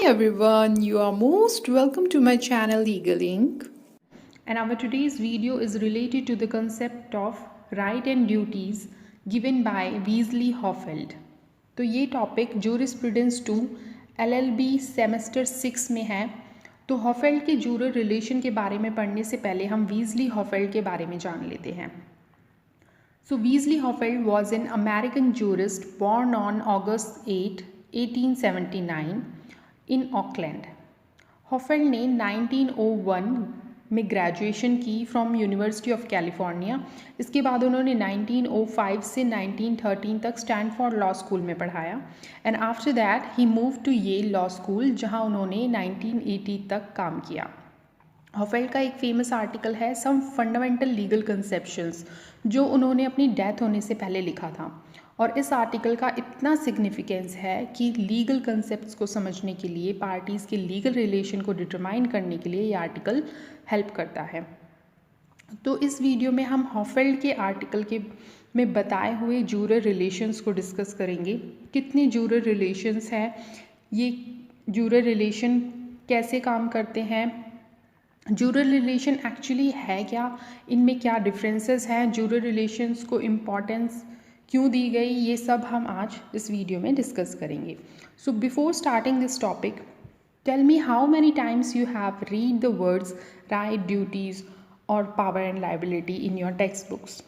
everyone, you are most welcome to my channel Legal Inc. And our today's video is related to the concept of right and duties given by Weasley Hofeld. तो ये topic jurisprudence 2 LLB semester 6 में है। तो Hohfeld के juror relation के बारे में पढ़ने से पहले हम वीजली हॉफेल्ड के बारे में जान लेते हैं। So Weasley Hofeld was an American jurist born on August 8, 1879 in Auckland. Hohfeld ने 1901 में ग्रेजुएशन की फ्रॉम यूनिवर्सिटी ऑफ कैलिफोर्निया। इसके बाद उन्होंने 1905 से 1913 तक स्टैनफोर्ड लॉ स्कूल में पढ़ाया and after that he move to Yale law school, जहां उन्होंने 1980 तक काम किया। हॉफेल्ड का एक फेमस आर्टिकल है सम फंडामेंटल लीगल कंसेप्शंस, जो उन्होंने अपनी डेथ होने से पहले लिखा था। और इस आर्टिकल का इतना सिग्निफिकेंस है कि लीगल कंसेप्ट्स को समझने के लिए, पार्टीज़ के लीगल रिलेशन को डिटरमाइन करने के लिए ये आर्टिकल हेल्प करता है। तो इस वीडियो में हम हॉफेल्ड के आर्टिकल में बताए हुए जूरर रिलेशंस को डिस्कस करेंगे। कितने जूरर रिलेशंस हैं, ये जूरर रिलेशन कैसे काम करते हैं, जूरर रिलेशन एक्चुअली है क्या, इनमें क्या डिफरेंसेस हैं, जूरर रिलेशंस को इम्पॉर्टेंस क्यों दी गई, ये सब हम आज इस वीडियो में डिस्कस करेंगे। So before starting this topic, tell me how many times you have read the words right, duties और power and liability in your textbooks.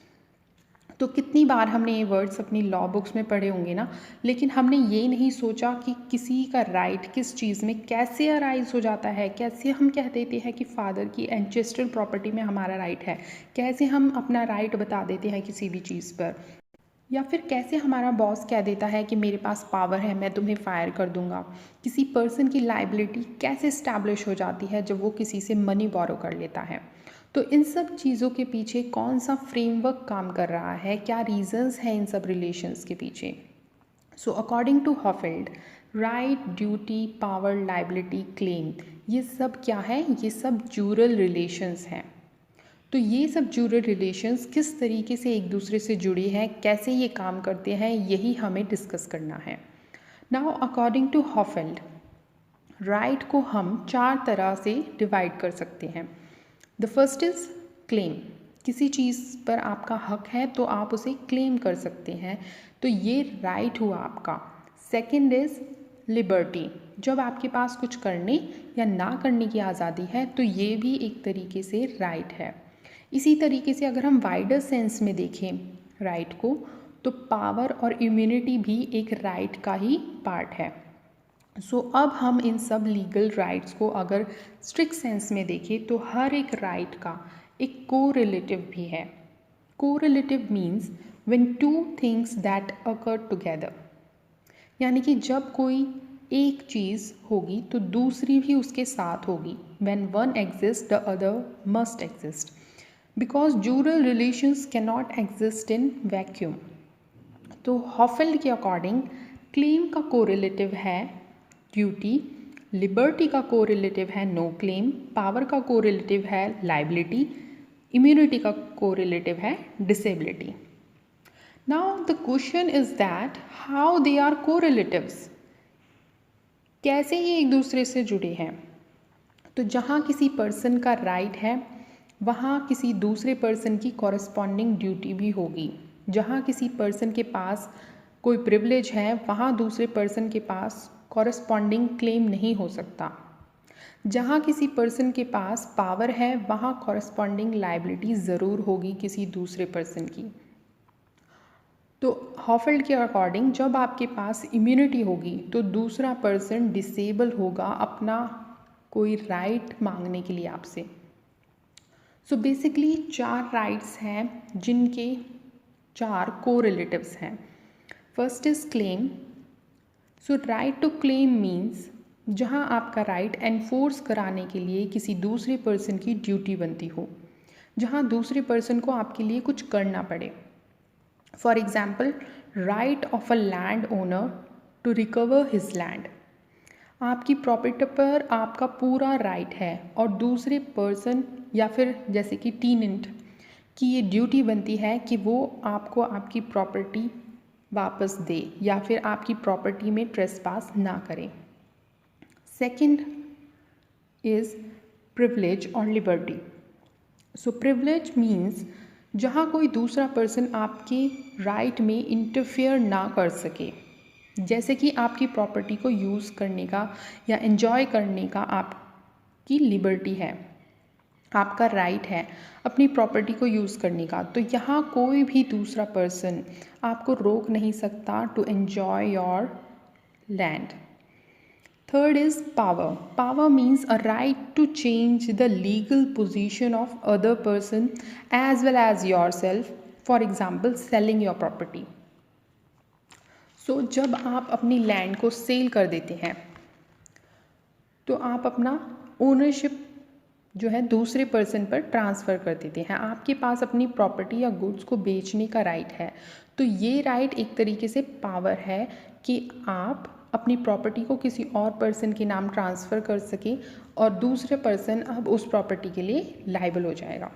तो कितनी बार हमने ये वर्ड्स अपनी लॉ बुक्स में पढ़े होंगे ना, लेकिन हमने ये नहीं सोचा कि किसी का राइट किस चीज़ में कैसे अराइज हो जाता है। कैसे हम कह देते हैं कि फादर की एंचेस्टर प्रॉपर्टी में हमारा राइट है, कैसे हम अपना राइट बता देते हैं किसी भी चीज़ पर, या फिर कैसे हमारा बॉस कह देता है कि मेरे पास पावर है, मैं तुम्हें फायर कर दूंगा। किसी पर्सन की लाइबिलिटी कैसे इस्टेब्लिश हो जाती है जब वो किसी से मनी बोरो कर लेता है। तो इन सब चीज़ों के पीछे कौन सा फ्रेमवर्क काम कर रहा है, क्या रीजंस हैं इन सब रिलेशंस के पीछे। So according to Hohfeld, right, duty, power, liability, claim, ये सब क्या है, ये सब जूरल रिलेशंस हैं। तो ये सब जूरल रिलेशंस किस तरीके से एक दूसरे से जुड़ी हैं, कैसे ये काम करते हैं, यही हमें डिस्कस करना है। Now according to Hohfeld, right को हम 4 तरह से डिवाइड कर सकते हैं। The first is claim. किसी चीज़ पर आपका हक है तो आप उसे क्लेम कर सकते हैं, तो ये राइट हुआ आपका। Second is liberty. जब आपके पास कुछ करने या ना करने की आज़ादी है तो ये भी एक तरीके से राइट है। इसी तरीके से अगर हम वाइडर सेंस में देखें राइट को, तो पावर और इम्यूनिटी भी एक राइट का ही पार्ट है। सो अब हम इन सब लीगल राइट्स को अगर स्ट्रिक्ट सेंस में देखें तो हर एक राइट का एक कोरिलेटिव भी है। Correlative means when two things that occur together, यानी कि जब कोई एक चीज़ होगी तो दूसरी भी उसके साथ होगी। When one exist the other must exist, because jural relations cannot exist in vacuum. तो हॉफेल्ड के अकॉर्डिंग क्लेम का कोरिलेटिव है ड्यूटी, लिबर्टी का कोरिलेटिव है नो क्लेम, पावर का कोरिलेटिव है लाइबिलिटी, इम्यूनिटी का कोरिलेटिव है disability. Now the question is that how they are correlatives, कैसे ये एक दूसरे से जुड़े हैं। तो जहाँ किसी पर्सन का राइट है वहाँ किसी दूसरे पर्सन की कॉरस्पॉन्डिंग ड्यूटी भी होगी। जहाँ किसी पर्सन के पास कोई प्रिविलेज है वहाँ दूसरे पर्सन के पास कॉरस्पॉन्डिंग क्लेम नहीं हो सकता। जहाँ किसी पर्सन के पास पावर है वहाँ कॉरस्पॉन्डिंग लाइबिलिटी ज़रूर होगी किसी दूसरे पर्सन की। तो हॉफेल्ड के अकॉर्डिंग जब आपके पास इम्यूनिटी होगी तो दूसरा पर्सन डिसेबल होगा अपना कोई राइट मांगने के लिए आपसे। सो बेसिकली 4 राइट्स हैं जिनके 4 कोरिलेटिव्स हैं। First is claim. So right to claim means जहाँ आपका राइट एनफोर्स कराने के लिए किसी दूसरे पर्सन की ड्यूटी बनती हो, जहाँ दूसरे पर्सन को आपके लिए कुछ करना पड़े। For example, right of a land owner to recover his land. आपकी प्रॉपर्टी पर आपका पूरा राइट है और दूसरे पर्सन या फिर जैसे कि टीनेंट की ये ड्यूटी बनती है कि वो आपको आपकी प्रॉपर्टी वापस दे या फिर आपकी प्रॉपर्टी में ट्रेसपास ना करें। सेकंड इज प्रिविलेज और लिबर्टी। सो प्रिविलेज मीन्स जहाँ कोई दूसरा पर्सन आपके राइट में इंटरफेयर ना कर सके, जैसे कि आपकी प्रॉपर्टी को यूज़ करने का या एंजॉय करने का आपकी लिबर्टी है, आपका राइट है अपनी प्रॉपर्टी को यूज़ करने का। तो यहाँ कोई भी दूसरा पर्सन आपको रोक नहीं सकता to enjoy your land. Third is power. Power means a right to change the legal position of other person as well as yourself, for example selling your property. So जब आप अपनी land को cell कर देते हैं तो आप अपना ओनरशिप जो है दूसरे पर्सन पर ट्रांसफ़र कर देते हैं। आपके पास अपनी प्रॉपर्टी या गुड्स को बेचने का राइट है। तो ये राइट एक तरीके से पावर है कि आप अपनी प्रॉपर्टी को किसी और पर्सन के नाम ट्रांसफ़र कर सकें और दूसरे पर्सन अब उस प्रॉपर्टी के लिए लायबल हो जाएगा।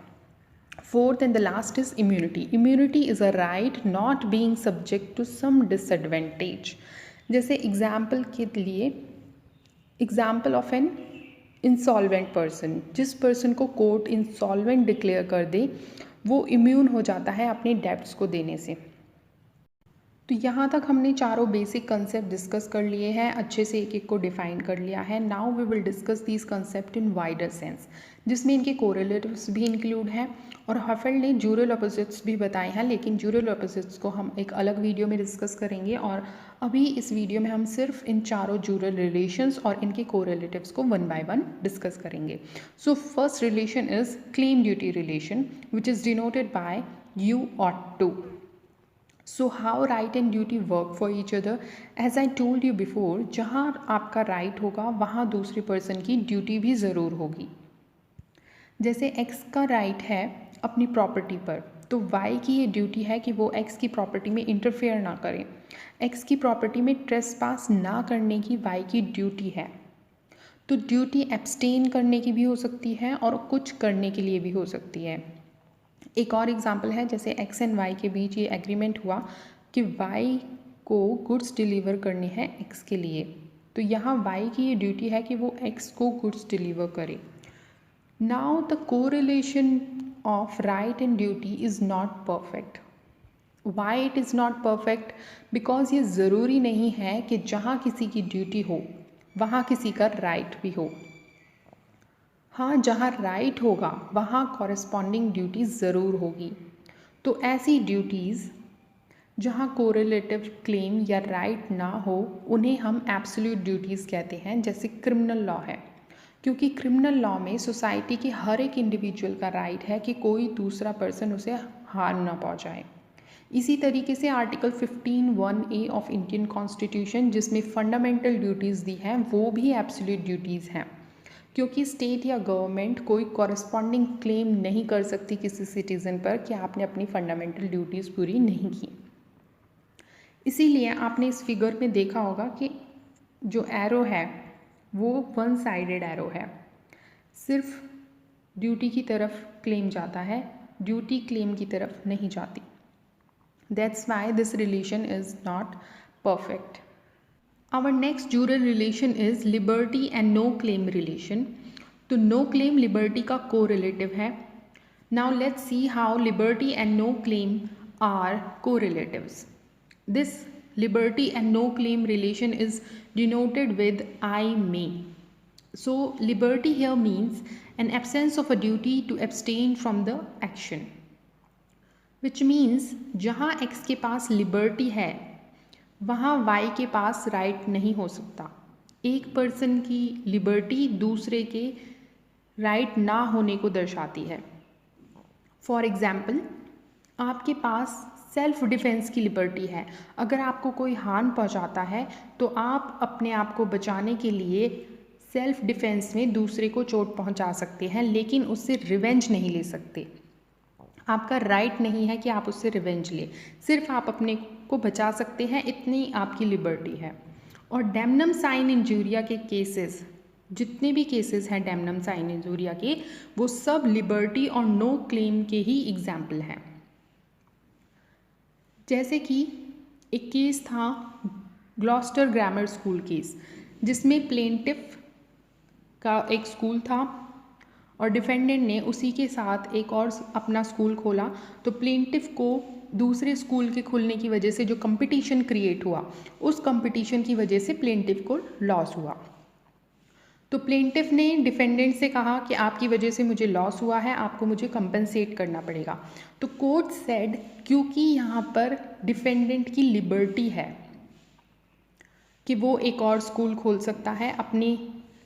Fourth and the last is immunity. Immunity is a right not being subject to some disadvantage. जैसे एग्जाम्पल के लिए example of an insolvent person, जिस पर्सन को कोर्ट इंसॉल्वेंट डिक्लेयर कर दे वो इम्यून हो जाता है अपने डेब्ट्स को देने से। तो यहाँ तक हमने चारों बेसिक कंसेप्ट डिस्कस कर लिए हैं, अच्छे से एक एक को डिफाइन कर लिया है। Now we will discuss these concept in wider sense, जिसमें इनके कोरिलेटिव्स भी इंक्लूड हैं और हफेल्ड ने ड्यूरल ऑपोजिट्स भी बताए हैं, लेकिन ड्यूरल ऑपोजिट्स को हम एक अलग वीडियो में डिस्कस करेंगे और अभी इस वीडियो में हम सिर्फ इन चारों ड्यूरल रिलेशंस और इनके कोरिलेटिव्स को वन बाय वन डिस्कस करेंगे। So first relation is claim duty relation which is denoted by you ought to. So how right and duty work for each other? As I told you before, जहाँ आपका right होगा वहाँ दूसरे person की duty भी ज़रूर होगी। जैसे X का right है अपनी property पर, तो Y की ये duty है कि वो X की property में interfere ना करे। X की property में trespass ना करने की Y की duty है। तो duty abstain करने की भी हो सकती है और कुछ करने के लिए भी हो सकती है। एक और एग्जाम्पल है, जैसे एक्स एंड वाई के बीच ये एग्रीमेंट हुआ कि वाई को गुड्स डिलीवर करने हैं एक्स के लिए, तो यहाँ वाई की ये ड्यूटी है कि वो एक्स को गुड्स डिलीवर करे। Now the correlation of right and duty is not perfect. Why it is not perfect? Because ये ज़रूरी नहीं है कि जहाँ किसी की ड्यूटी हो वहाँ किसी का राइट भी हो। हाँ, जहाँ राइट होगा वहाँ कॉरेस्पॉन्डिंग ड्यूटीज़ ज़रूर होगी। तो ऐसी ड्यूटीज़ जहाँ कोरिलेटिव क्लेम या राइट ना हो उन्हें हम एब्सोल्यूट ड्यूटीज़ कहते हैं, जैसे क्रिमिनल लॉ है, क्योंकि क्रिमिनल लॉ में सोसाइटी के हर एक इंडिविजुअल का राइट है कि कोई दूसरा पर्सन उसे हार्म ना पहुँचाए। इसी तरीके से article 15(1)(a) of Indian constitution, जिसमें फंडामेंटल ड्यूटीज़ दी हैं, वो भी एब्सोल्यूट ड्यूटीज़ हैं, क्योंकि स्टेट या गवर्नमेंट कोई कॉरेस्पॉन्डिंग क्लेम नहीं कर सकती किसी सिटीज़न पर कि आपने अपनी फंडामेंटल ड्यूटीज़ पूरी नहीं की। इसीलिए आपने इस फिगर में देखा होगा कि जो एरो है वो वन साइडेड एरो है, सिर्फ ड्यूटी की तरफ क्लेम जाता है, ड्यूटी क्लेम की तरफ नहीं जाती। That's why this relation is not perfect. Our next dual relation is liberty and no claim relation. तो no claim liberty का correlative है। Now let's see how liberty and no claim are correlatives. This liberty and no claim relation is denoted with I may. So liberty here means an absence of a duty to abstain from the action, which means जहाँ X के पास liberty है वहाँ Y के पास right नहीं हो सकता। एक person की लिबर्टी दूसरे के राइट ना होने को दर्शाती है। फॉर एग्ज़ाम्पल, आपके पास सेल्फ डिफेंस की लिबर्टी है। अगर आपको कोई हार्म पहुँचाता है तो आप अपने आप को बचाने के लिए सेल्फ डिफेंस में दूसरे को चोट पहुँचा सकते हैं, लेकिन उससे रिवेंज नहीं ले सकते। आपका राइट नहीं है कि आप उससे रिवेंज ले, सिर्फ आप अपने को बचा सकते हैं, इतनी आपकी लिबर्टी है। और डैमनम साइन इंजूरिया के केसेस, जितने भी केसेस हैं डैमनम साइन इंजूरिया के, वो सब लिबर्टी और नो क्लेम के ही एग्जाम्पल हैं। जैसे कि एक केस था ग्लॉस्टर ग्रामर स्कूल केस, जिसमें प्लेंटिफ का एक स्कूल था और डिफेंडेंट ने उसी के साथ एक और अपना स्कूल खोला, तो प्लेंटिफ को दूसरे स्कूल के खुलने की वजह से जो कंपटीशन क्रिएट हुआ, उस कंपटीशन की वजह से प्लेंटिफ को लॉस हुआ। तो प्लेंटिफ ने डिफेंडेंट से कहा कि आपकी वजह से मुझे लॉस हुआ है, आपको मुझे कंपनसेट करना पड़ेगा। तो कोर्ट सेड क्योंकि यहाँ पर डिफेंडेंट की लिबर्टी है कि वो एक और स्कूल खोल सकता है अपनी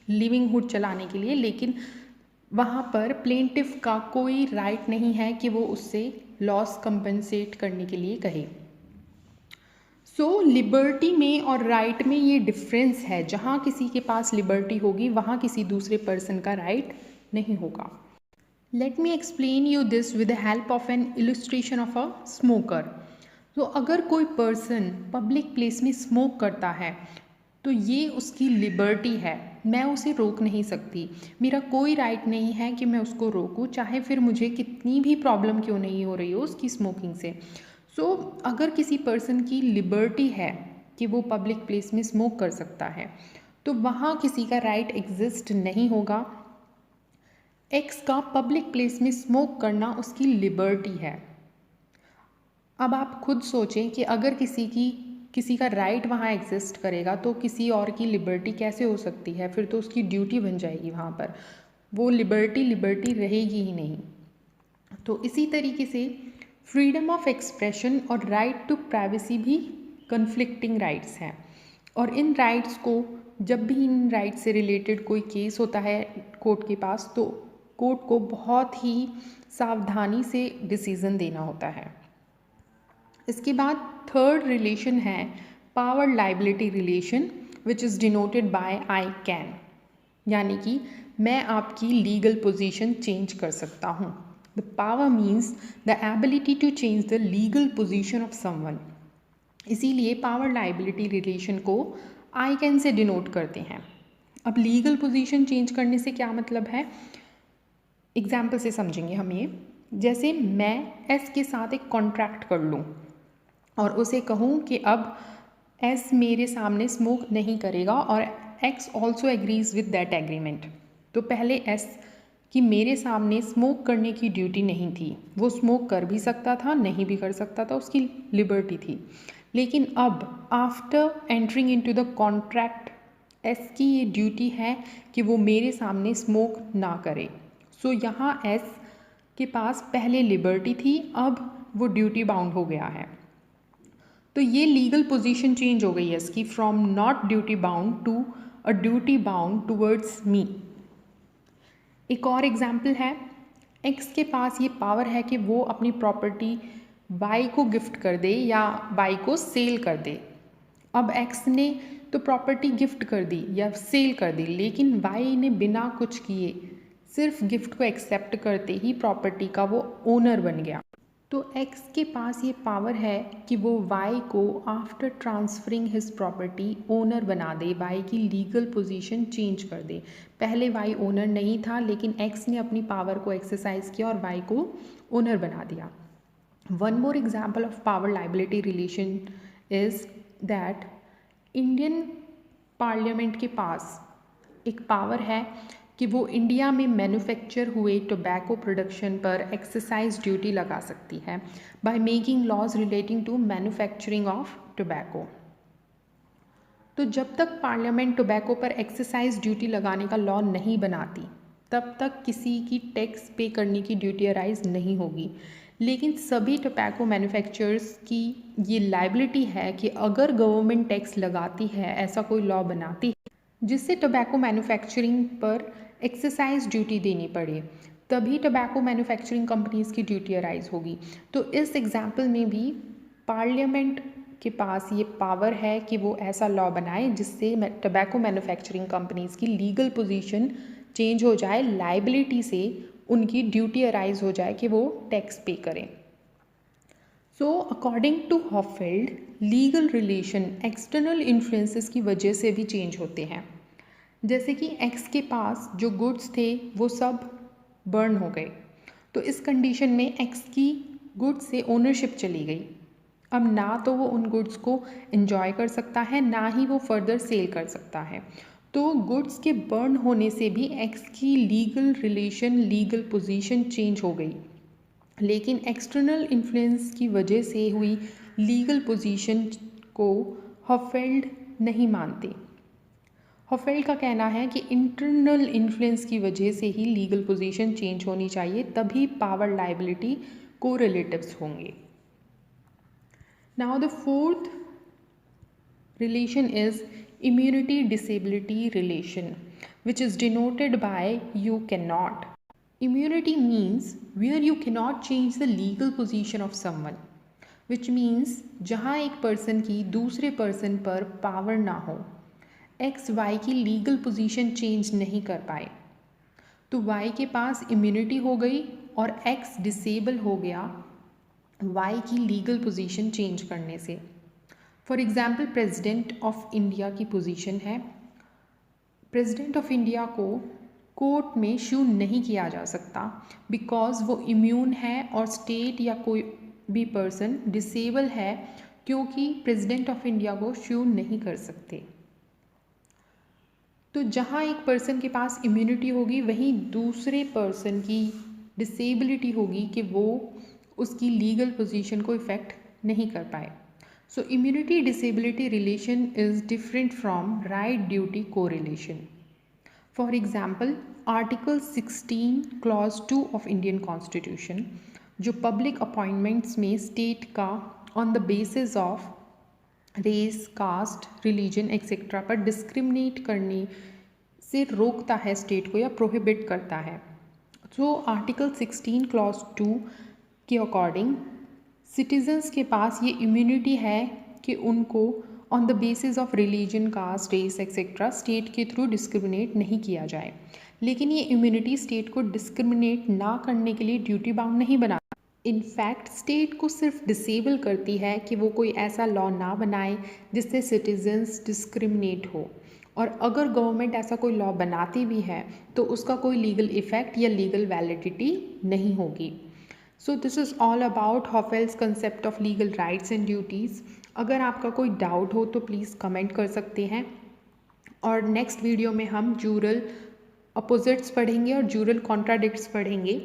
लिविंगहुड चलाने के लिए, लेकिन वहाँ पर प्लेंटिफ का कोई राइट नहीं है कि वो उससे लॉस कंपनसेट करने के लिए कहे। सो लिबर्टी में और राइट में ये डिफरेंस है, जहाँ किसी के पास लिबर्टी होगी वहाँ किसी दूसरे पर्सन का राइट नहीं होगा। Let me explain you this with the help of N illustration of a smoker. तो अगर कोई पर्सन पब्लिक प्लेस में स्मोक करता है तो ये उसकी लिबर्टी है, मैं उसे रोक नहीं सकती, मेरा कोई राइट नहीं है कि मैं उसको रोकूं, चाहे फिर मुझे कितनी भी प्रॉब्लम क्यों नहीं हो रही हो उसकी स्मोकिंग से। सो अगर किसी पर्सन की लिबर्टी है कि वो पब्लिक प्लेस में स्मोक कर सकता है, तो वहाँ किसी का राइट एग्जिस्ट नहीं होगा। एक्स का पब्लिक प्लेस में स्मोक करना उसकी लिबर्टी है। अब आप खुद सोचें कि अगर किसी का राइट वहाँ एग्जिस्ट करेगा तो किसी और की लिबर्टी कैसे हो सकती है, फिर तो उसकी ड्यूटी बन जाएगी वहाँ पर, वो लिबर्टी रहेगी ही नहीं। तो इसी तरीके से फ्रीडम ऑफ एक्सप्रेशन और राइट टू प्राइवेसी भी कन्फ्लिक्टिंग राइट्स हैं, और इन राइट्स को जब भी इन राइट्स से रिलेटेड कोई केस होता है कोर्ट के पास, तो कोर्ट को बहुत ही सावधानी से डिसीज़न देना होता है। इसके बाद थर्ड रिलेशन है power liability relation, which is denoted bye I can, यानी कि मैं आपकी लीगल पोजीशन चेंज कर सकता हूँ। The power means the ability to change the legal position of someone, इसीलिए पावर लाइबिलिटी रिलेशन को आई कैन से डिनोट करते हैं। अब लीगल पोजीशन चेंज करने से क्या मतलब है, एग्जाम्पल से समझेंगे हम ये। जैसे मैं एस के साथ एक कॉन्ट्रैक्ट कर लूँ और उसे कहूँ कि अब एस मेरे सामने स्मोक नहीं करेगा और x also agrees with that agreement. तो पहले एस की मेरे सामने स्मोक करने की ड्यूटी नहीं थी, वो स्मोक कर भी सकता था, नहीं भी कर सकता था, उसकी लिबर्टी थी। लेकिन अब after entering into the contract S की ये ड्यूटी है कि वो मेरे सामने स्मोक ना करे। सो यहाँ एस के पास पहले लिबर्टी थी, अब वो ड्यूटी बाउंड हो गया है। तो ये लीगल पोजीशन चेंज हो गई है इसकी, from not duty bound to a duty bound towards me. एक और एग्जाम्पल है, एक्स के पास ये पावर है कि वो अपनी प्रॉपर्टी वाई को गिफ्ट कर दे या वाई को सेल कर दे। अब एक्स ने तो प्रॉपर्टी गिफ्ट कर दी या सेल कर दी, लेकिन वाई ने बिना कुछ किए सिर्फ गिफ्ट को एक्सेप्ट करते ही प्रॉपर्टी का वो ओनर बन गया। तो एक्स के पास ये पावर है कि वो वाई को after transferring his property owner बना दे, वाई की लीगल पोजीशन चेंज कर दे। पहले वाई ओनर नहीं था, लेकिन एक्स ने अपनी पावर को एक्सरसाइज किया और वाई को ओनर बना दिया। One more example of power liability relation is that Indian parliament के पास एक पावर है कि वो इंडिया में मैन्युफैक्चर हुए टोबैको प्रोडक्शन पर एक्सरसाइज ड्यूटी लगा सकती है by making laws relating to manufacturing of tobacco. तो जब तक पार्लियामेंट टोबैको पर एक्सरसाइज ड्यूटी लगाने का लॉ नहीं बनाती, तब तक किसी की टैक्स पे करने की ड्यूटी अराइज नहीं होगी। लेकिन सभी टोबैको मैन्युफैक्चरर्स की ये लाइबिलिटी है कि अगर गवर्नमेंट टैक्स लगाती है, ऐसा कोई लॉ बनाती है जिससे टोबैको मैन्युफैक्चरिंग पर एक्सरसाइज ड्यूटी देनी पड़े, तभी टोबैको मैन्युफैक्चरिंग कंपनीज़ की ड्यूटी अराइज होगी। तो इस एग्जाम्पल में भी पार्लियामेंट के पास ये पावर है कि वो ऐसा लॉ बनाए जिससे टोबैको मैन्युफैक्चरिंग कंपनीज़ की लीगल पोजीशन चेंज हो जाए, लाइबिलिटी से उनकी ड्यूटी अराइज हो जाए कि वो टैक्स पे करें। So according to Hohfeld, legal relation external influences की वजह से भी चेंज होते हैं। जैसे कि एक्स के पास जो गुड्स थे वो सब बर्न हो गए, तो इस कंडीशन में एक्स की गुड्स से ओनरशिप चली गई। अब ना तो वो उन गुड्स को एंजॉय कर सकता है, ना ही वो फर्दर सेल कर सकता है। तो गुड्स के बर्न होने से भी एक्स की लीगल पोजीशन चेंज हो गई, लेकिन एक्सटर्नल इन्फ्लुएंस की वजह से हुई लीगल पोजीशन को हॉफेल्ड नहीं मानते। हॉफेल्ड का कहना है कि इंटरनल इन्फ्लुएंस की वजह से ही लीगल पोजीशन चेंज होनी चाहिए, तभी पावर लायबिलिटी कोरिलेटिव्स होंगे। Now the fourth relation is immunity disability relation, which is denoted by you cannot. Immunity means where you cannot change the legal position of someone, which means जहाँ एक person की दूसरे person पर power ना हो, x Y की legal position change नहीं कर पाए, तो वाई के पास इम्यूनिटी हो गई और एक्स डिसेबल हो गया वाई की लीगल पोजीशन चेंज करने से। For example president of India की पोजीशन है, प्रेसिडेंट ऑफ इंडिया को कोर्ट में शू नहीं किया जा सकता बिकॉज वो इम्यून है और स्टेट या कोई भी पर्सन डिसेबल है, क्योंकि प्रेसिडेंट ऑफ इंडिया को शू नहीं कर सकते। तो जहाँ एक पर्सन के पास इम्यूनिटी होगी वहीं दूसरे पर्सन की डिसेबिलिटी होगी कि वो उसकी लीगल पोजीशन को इफ़ेक्ट नहीं कर पाए। So immunity disability relation is different from right duty correlation. For example, Article 16 Clause 2 of Indian Constitution जो public appointments में state का on the basis of race, caste, religion etc. पर discriminate करने से रोकता है state को या prohibit करता है। तो Article 16 Clause 2 के अकॉर्डिंग सिटीजन्स के पास ये इम्यूनिटी है कि उनको on the basis of religion, caste, race etcetera state के थ्रू डिस्क्रिमिनेट नहीं किया जाए, लेकिन ये इम्यूनिटी स्टेट को डिस्क्रिमिनेट ना करने के लिए ड्यूटी बाउंड नहीं बना। इनफैक्ट स्टेट को सिर्फ डिसेबल करती है कि वो कोई ऐसा लॉ ना बनाए जिससे सिटीजन्स डिस्क्रिमिनेट हो, और अगर गवर्नमेंट ऐसा कोई लॉ बनाती भी है तो उसका कोई लीगल इफ़ेक्ट या लीगल वैलिडिटी नहीं होगी। So this is all about Hohfeld's concept of legal rights and duties. अगर आपका कोई डाउट हो तो प्लीज़ कमेंट कर सकते हैं, और नेक्स्ट वीडियो में हम जूरल अपोजिट्स पढ़ेंगे और जूरल कॉन्ट्राडिक्ट्स पढ़ेंगे।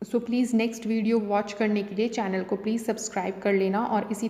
So please next video watch करने के लिए चैनल को प्लीज़ सब्सक्राइब कर लेना और इसी